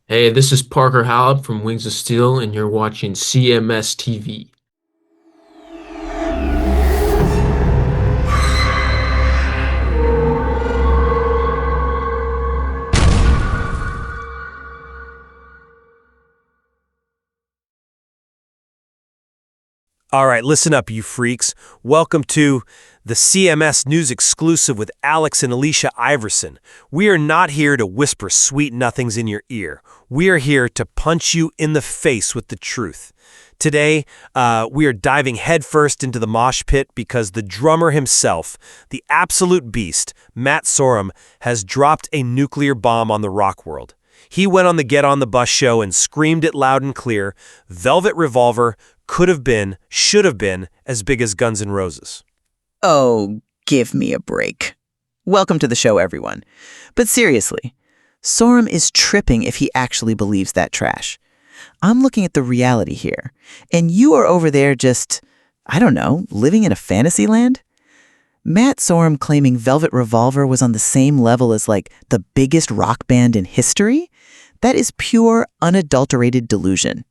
Hey, this is Parker Howard from Wings of Steel, and you're watching CMS TV. All right, listen up, you freaks. Welcome to the CMS News exclusive with Alex and Alicia Iverson. We are not here to whisper sweet nothings in your ear. We are here to punch you in the face with the truth. Today, we are diving headfirst into the mosh pit because the drummer himself, the absolute beast, Matt Sorum, has dropped a nuclear bomb on the rock world. He went on the Get on the Bus show and screamed it loud and clear, Velvet Revolver could have been, should have been, as big as Guns N' Roses. Oh, give me a break. Welcome to the show, everyone. But seriously, Sorum is tripping if he actually believes that trash. I'm looking at the reality here, and you are over there just, I don't know, living in a fantasy land? Matt Sorum claiming Velvet Revolver was on the same level as, the biggest rock band in history? That is pure, unadulterated delusion.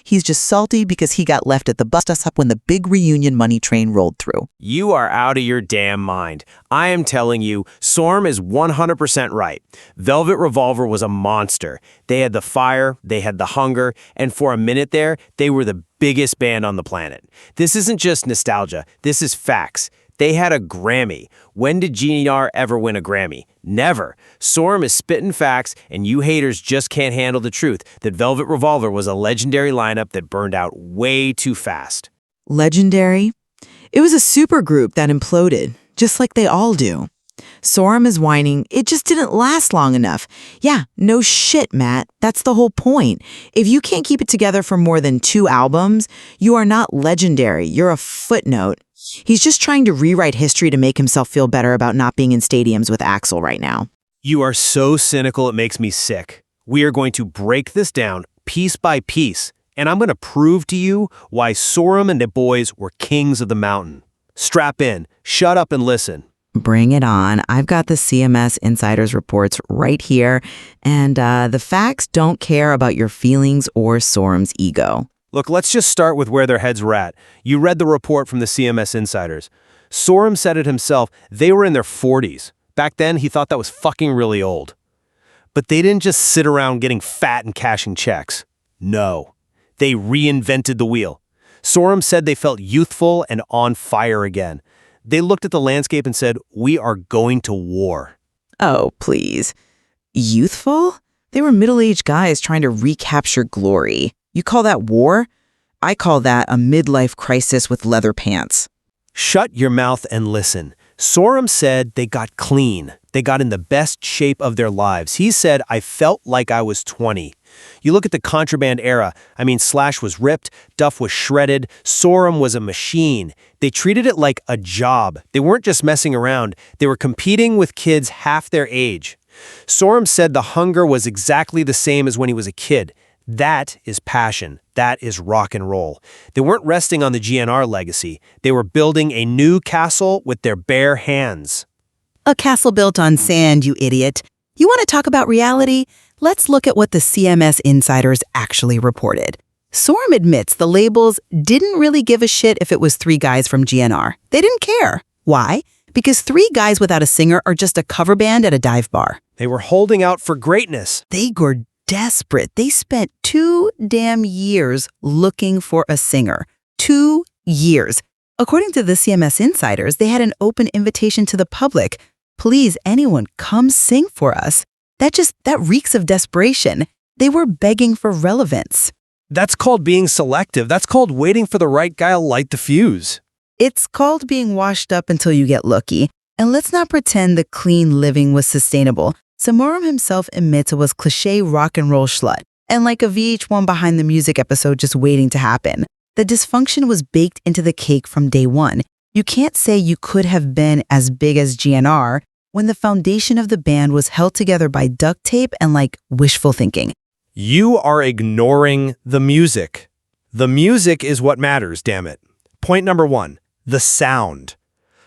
He's just salty because he got left at the bus stop when the big reunion money train rolled through. You are out of your damn mind. I am telling you, Sorum is 100% right. Velvet Revolver was a monster. They had the fire, they had the hunger, and for a minute there, they were the biggest band on the planet. This isn't just nostalgia, this is facts. They had a Grammy. When did GNR ever win a Grammy? Never. Sorum is spitting facts, and you haters just can't handle the truth that Velvet Revolver was a legendary lineup that burned out way too fast. Legendary? It was a supergroup that imploded, just like they all do. Sorum is whining, it just didn't last long enough. Yeah, no shit, Matt. That's the whole point. If you can't keep it together for more than 2 albums, you are not legendary. You're a footnote. He's just trying to rewrite history to make himself feel better about not being in stadiums with Axl right now. You are so cynical it makes me sick. We are going to break this down piece by piece, and I'm going to prove to you why Sorum and the boys were kings of the mountain. Strap in, shut up and listen. Bring it on. I've got the CMS Insiders reports right here, and the facts don't care about your feelings or Sorum's ego. Look, let's just start with where their heads were at. You read the report from the CMS Insiders. Sorum said it himself, they were in their 40s. Back then, he thought that was fucking really old. But they didn't just sit around getting fat and cashing checks. No. They reinvented the wheel. Sorum said they felt youthful and on fire again. They looked at the landscape and said, we are going to war. Oh, please. Youthful? They were middle-aged guys trying to recapture glory. You call that war? I call that a midlife crisis with leather pants. Shut your mouth and listen. Sorum said they got clean. They got in the best shape of their lives. He said, I felt like I was 20. You look at the contraband era. Slash was ripped, Duff was shredded, Sorum was a machine. They treated it like a job. They weren't just messing around. They were competing with kids half their age. Sorum said the hunger was exactly the same as when he was a kid. That is passion. That is rock and roll. They weren't resting on the GNR legacy. They were building a new castle with their bare hands. A castle built on sand, you idiot. You want to talk about reality? Let's look at what the CMS Insiders actually reported. Sorum admits the labels didn't really give a shit if it was 3 guys from GNR. They didn't care. Why? Because 3 guys without a singer are just a cover band at a dive bar. They were holding out for greatness. They were desperate. They spent 2 damn years looking for a singer. 2 years. According to the CMS Insiders, they had an open invitation to the public. Please, anyone, come sing for us. That reeks of desperation. They were begging for relevance. That's called being selective. That's called waiting for the right guy to light the fuse. It's called being washed up until you get lucky. And let's not pretend the clean living was sustainable. Sorum himself admits it was cliché rock and roll schlut, and like a VH1 Behind the Music episode just waiting to happen. The dysfunction was baked into the cake from day one. You can't say you could have been as big as GNR when the foundation of the band was held together by duct tape and wishful thinking. You are ignoring the music. The music is what matters, damn it. Point number 1, the sound.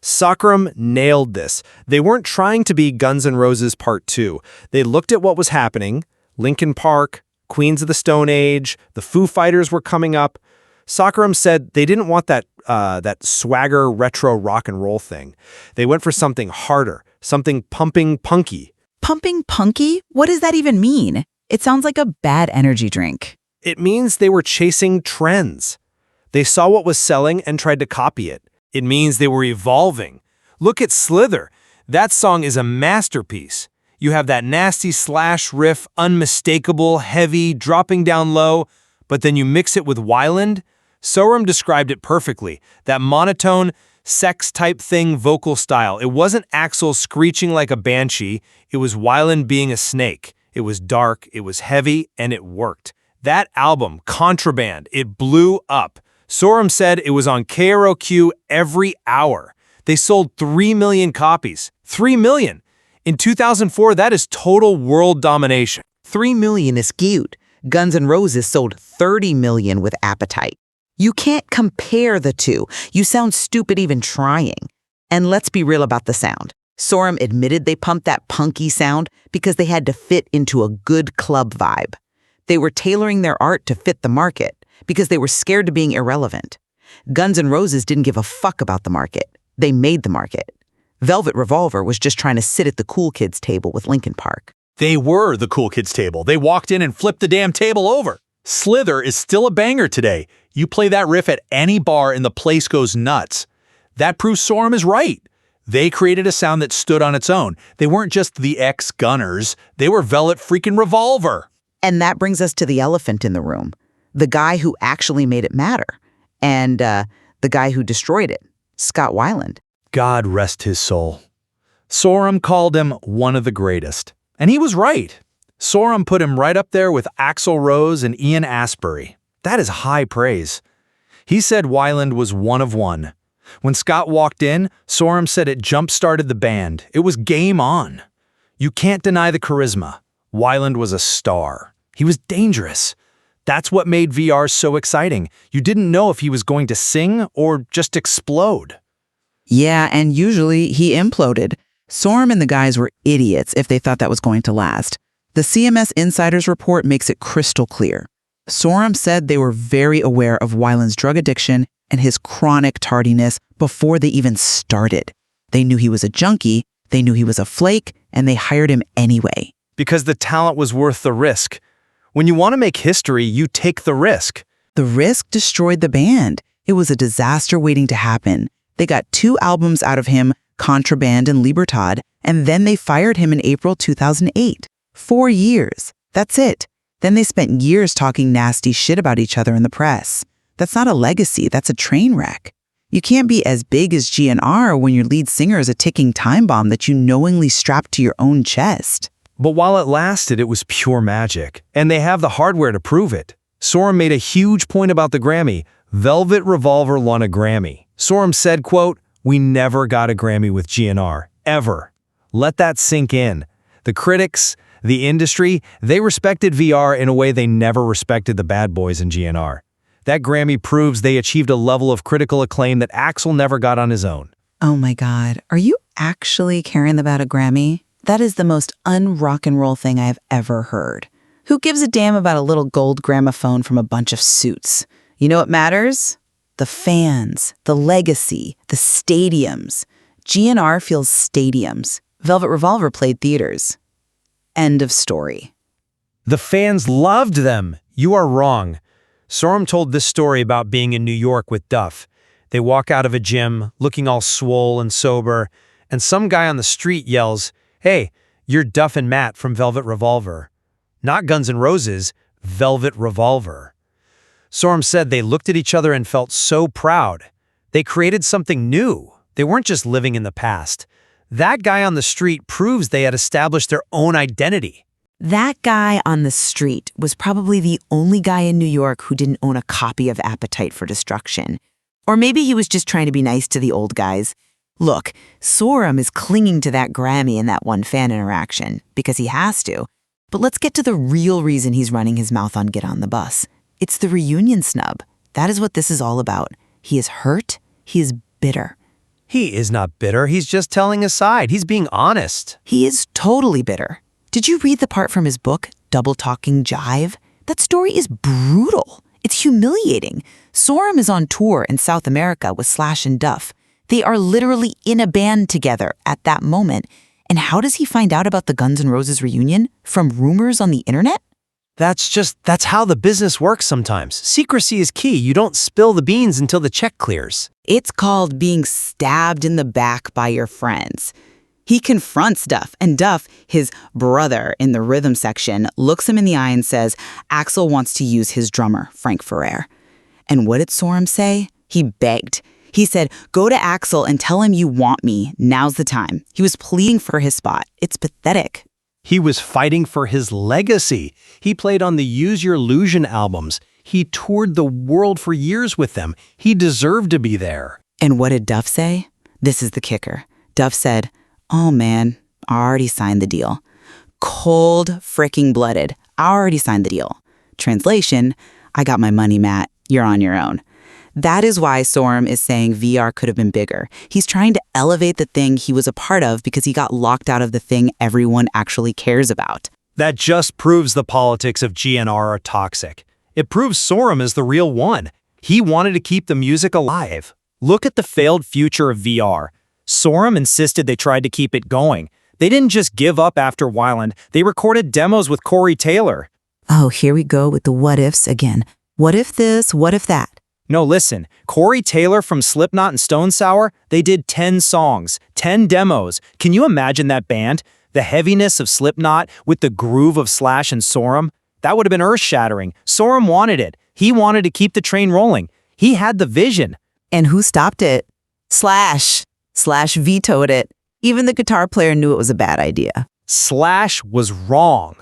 Sorum nailed this. They weren't trying to be Guns N' Roses Part 2. They looked at what was happening, Linkin Park, Queens of the Stone Age, the Foo Fighters were coming up. Sorum said they didn't want that swagger retro rock and roll thing. They went for something harder, something pumping punky. Pumping Punky? What does that even mean? It sounds like a bad energy drink. It means they were chasing trends. They saw what was selling and tried to copy it. It means they were evolving. Look at Slither. That song is a masterpiece. You have that nasty Slash riff, unmistakable, heavy, dropping down low, but then you mix it with Weiland. Sorum described it perfectly, that monotone, sex-type thing vocal style. It wasn't Axl screeching like a banshee, it was Weiland being a snake. It was dark, it was heavy, and it worked. That album, Contraband, it blew up. Sorum said it was on KROQ every hour. They sold 3 million copies. 3 million! In 2004, that is total world domination. 3 million is cute. Guns N' Roses sold 30 million with Appetite. You can't compare the two. You sound stupid even trying. And let's be real about the sound. Sorum admitted they pumped that punky sound because they had to fit into a good club vibe. They were tailoring their art to fit the market because they were scared of being irrelevant. Guns N' Roses didn't give a fuck about the market. They made the market. Velvet Revolver was just trying to sit at the cool kids table with Linkin Park. They were the cool kids table. They walked in and flipped the damn table over. Slither is still a banger today. You play that riff at any bar and the place goes nuts. That proves Sorum is right. They created a sound that stood on its own. They weren't just the ex-Gunners. They were Velvet freaking Revolver. And that brings us to the elephant in the room. The guy who actually made it matter. And the guy who destroyed it. Scott Weiland. God rest his soul. Sorum called him one of the greatest. And he was right. Sorum put him right up there with Axl Rose and Ian Astbury. That is high praise. He said Weiland was one of one. When Scott walked in, Sorum said it jump-started the band. It was game on. You can't deny the charisma. Weiland was a star. He was dangerous. That's what made VR so exciting. You didn't know if he was going to sing or just explode. Yeah, and usually he imploded. Sorum and the guys were idiots if they thought that was going to last. The CMS Insiders report makes it crystal clear. Sorum said they were very aware of Weiland's drug addiction and his chronic tardiness before they even started. They knew he was a junkie, they knew he was a flake, and they hired him anyway. Because the talent was worth the risk. When you want to make history, you take the risk. The risk destroyed the band. It was a disaster waiting to happen. They got 2 albums out of him, Contraband and Libertad, and then they fired him in April 2008. 4 years. That's it. Then they spent years talking nasty shit about each other in the press. That's not a legacy, that's a train wreck. You can't be as big as GNR when your lead singer is a ticking time bomb that you knowingly strapped to your own chest. But while it lasted, it was pure magic. And they have the hardware to prove it. Sorum made a huge point about the Grammy. Velvet Revolver won a Grammy. Sorum said, quote, "We never got a Grammy with GNR, ever." Let that sink in. The critics, the industry, they respected VR in a way they never respected the bad boys in GNR. That Grammy proves they achieved a level of critical acclaim that Axl never got on his own. Oh my God, are you actually caring about a Grammy? That is the most un-rock and roll thing I have ever heard. Who gives a damn about a little gold gramophone from a bunch of suits? You know what matters? The fans, the legacy, the stadiums. GNR feels stadiums. Velvet Revolver played theaters. End of story. The fans loved them. You are wrong. Sorum told this story about being in New York with Duff. They walk out of a gym, looking all swole and sober, and some guy on the street yells, "Hey, you're Duff and Matt from Velvet Revolver." Not Guns N' Roses, Velvet Revolver. Sorum said they looked at each other and felt so proud. They created something new. They weren't just living in the past. That guy on the street proves they had established their own identity. That guy on the street was probably the only guy in New York who didn't own a copy of Appetite for Destruction. Or maybe he was just trying to be nice to the old guys. Look, Sorum is clinging to that Grammy in that one fan interaction, because he has to. But let's get to the real reason he's running his mouth on Get on the Bus. It's the reunion snub. That is what this is all about. He is hurt. He is bitter. He is not bitter. He's just telling his side. He's being honest. He is totally bitter. Did you read the part from his book, double-talking jive? That story is brutal. It's humiliating. Sorum is on tour in South America with Slash and Duff. They are literally in a band together at that moment. And how does he find out about the Guns N' Roses reunion? From rumors on the internet? That's how the business works sometimes. Secrecy is key. You don't spill the beans until the check clears. It's called being stabbed in the back by your friends. He confronts Duff, and Duff, his brother in the rhythm section, looks him in the eye and says Axl wants to use his drummer, Frank Ferrer. And what did Sorum say? He begged. He said, go to Axl and tell him you want me. Now's the time. He was pleading for his spot. It's pathetic. He was fighting for his legacy. He played on the Use Your Illusion albums. He toured the world for years with them. He deserved to be there. And what did Duff say? This is the kicker. Duff said, oh man, I already signed the deal. Cold fricking blooded. I already signed the deal. Translation, I got my money, Matt. You're on your own. That is why Sorum is saying VR could have been bigger. He's trying to elevate the thing he was a part of because he got locked out of the thing everyone actually cares about. That just proves the politics of GNR are toxic. It proves Sorum is the real one. He wanted to keep the music alive. Look at the failed future of VR. Sorum insisted they tried to keep it going. They didn't just give up after Weiland. They recorded demos with Corey Taylor. Oh, here we go with the what ifs again. What if this? What if that? No, listen, Corey Taylor from Slipknot and Stone Sour, they did 10 songs, 10 demos. Can you imagine that band? The heaviness of Slipknot with the groove of Slash and Sorum? That would have been earth-shattering. Sorum wanted it. He wanted to keep the train rolling. He had the vision. And who stopped it? Slash. Slash vetoed it. Even the guitar player knew it was a bad idea. Slash was wrong.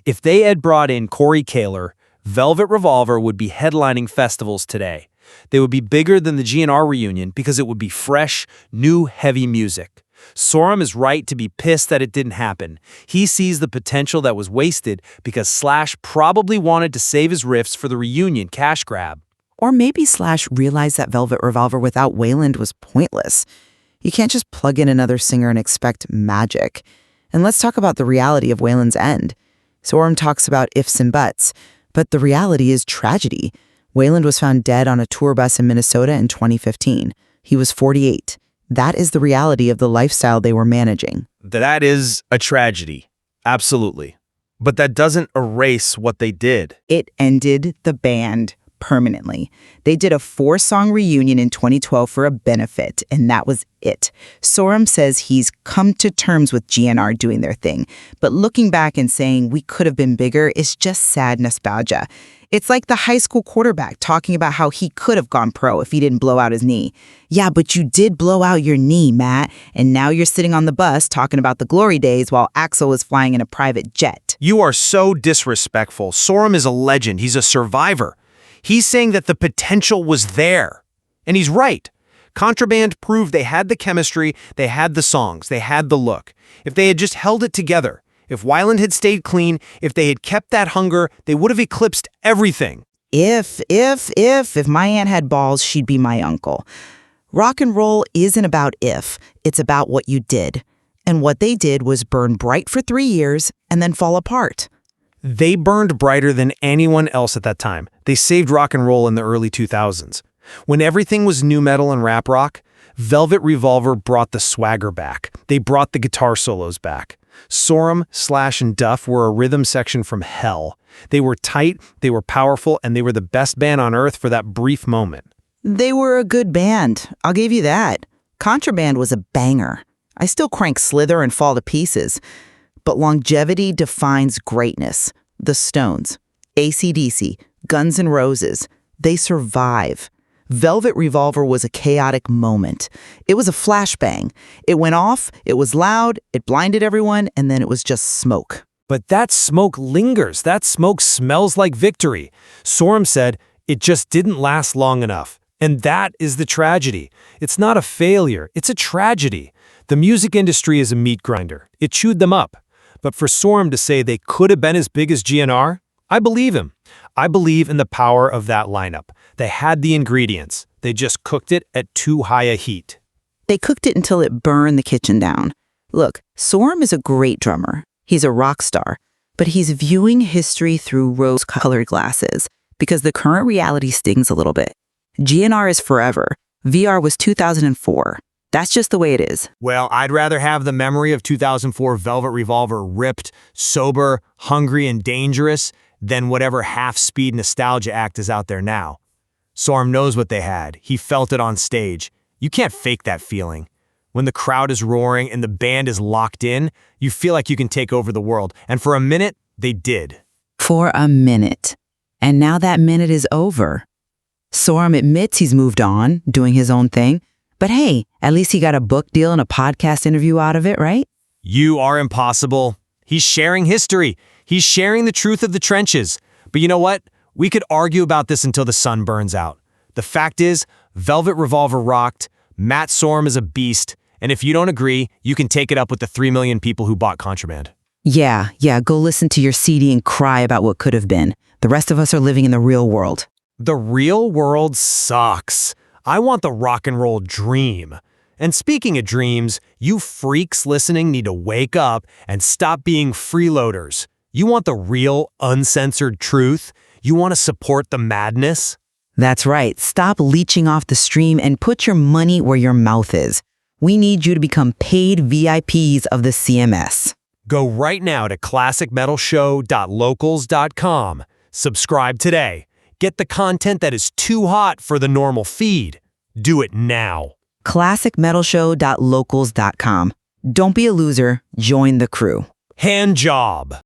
If they had brought in Corey Taylor, Velvet Revolver would be headlining festivals today. They would be bigger than the GNR reunion because it would be fresh, new, heavy music. Sorum is right to be pissed that it didn't happen. He sees the potential that was wasted because Slash probably wanted to save his riffs for the reunion cash grab. Or maybe Slash realized that Velvet Revolver without Weiland was pointless. You can't just plug in another singer and expect magic. And let's talk about the reality of Weiland's end. Sorum talks about ifs and buts, but the reality is tragedy. Weiland was found dead on a tour bus in Minnesota in 2015. He was 48. That is the reality of the lifestyle they were managing. That is a tragedy. Absolutely. But that doesn't erase what they did. It ended the band permanently. They did a 4-song reunion in 2012 for a benefit, and that was it. Sorum says he's come to terms with GNR doing their thing, but looking back and saying we could have been bigger is just sad nostalgia. It's like the high school quarterback talking about how he could have gone pro if he didn't blow out his knee. Yeah, but you did blow out your knee, Matt, and now you're sitting on the bus talking about the glory days while Axl was flying in a private jet. You are so disrespectful. Sorum is a legend. He's a survivor. He's saying that the potential was there. And he's right. Contraband proved they had the chemistry, they had the songs, they had the look. If they had just held it together, if Weiland had stayed clean, if they had kept that hunger, they would have eclipsed everything. If my aunt had balls, she'd be my uncle. Rock and roll isn't about if, it's about what you did. And what they did was burn bright for 3 years and then fall apart. They burned brighter than anyone else at that time. They saved rock and roll in the early 2000s. When everything was nu metal and rap rock, Velvet Revolver brought the swagger back. They brought the guitar solos back. Sorum, Slash, and Duff were a rhythm section from hell. They were tight, they were powerful, and they were the best band on earth for that brief moment. They were a good band. I'll give you that. Contraband was a banger. I still crank Slither and fall to pieces. But longevity defines greatness. The Stones, AC/DC, Guns N' Roses, they survive. Velvet Revolver was a chaotic moment. It was a flashbang. It went off, it was loud, it blinded everyone, and then it was just smoke. But that smoke lingers. That smoke smells like victory. Sorum said it just didn't last long enough. And that is the tragedy. It's not a failure, it's a tragedy. The music industry is a meat grinder. It chewed them up. But for Sorum to say they could have been as big as GNR, I believe him. I believe in the power of that lineup. They had the ingredients. They just cooked it at too high a heat. They cooked it until it burned the kitchen down. Look, Sorum is a great drummer. He's a rock star. but he's viewing history through rose-colored glasses because the current reality stings a little bit. GNR is forever. VR was 2004. That's just the way it is. Well, I'd rather have the memory of 2004 Velvet Revolver ripped, sober, hungry, and dangerous than whatever half-speed nostalgia act is out there now. Sorum knows what they had. He felt it on stage. You can't fake that feeling. When the crowd is roaring and the band is locked in, you feel like you can take over the world. And for a minute, they did. For a minute. And now that minute is over. Sorum admits he's moved on, doing his own thing. But hey, at least he got a book deal and a podcast interview out of it, right? You are impossible. He's sharing history. He's sharing the truth of the trenches. But you know what? We could argue about this until the sun burns out. The fact is, Velvet Revolver rocked, Matt Sorum is a beast, and if you don't agree, you can take it up with the 3 million people who bought Contraband. Yeah, go listen to your CD and cry about what could have been. The rest of us are living in the real world. The real world sucks. I want the rock and roll dream. And speaking of dreams, you freaks listening need to wake up and stop being freeloaders. You want the real, uncensored truth? You want to support the madness? That's right. Stop leeching off the stream and put your money where your mouth is. We need you to become paid VIPs of the CMS. Go right now to classicmetalshow.locals.com. Subscribe today. Get the content that is too hot for the normal feed. Do it now. classicmetalshow.locals.com. Don't be a loser. Join the crew. Hand job.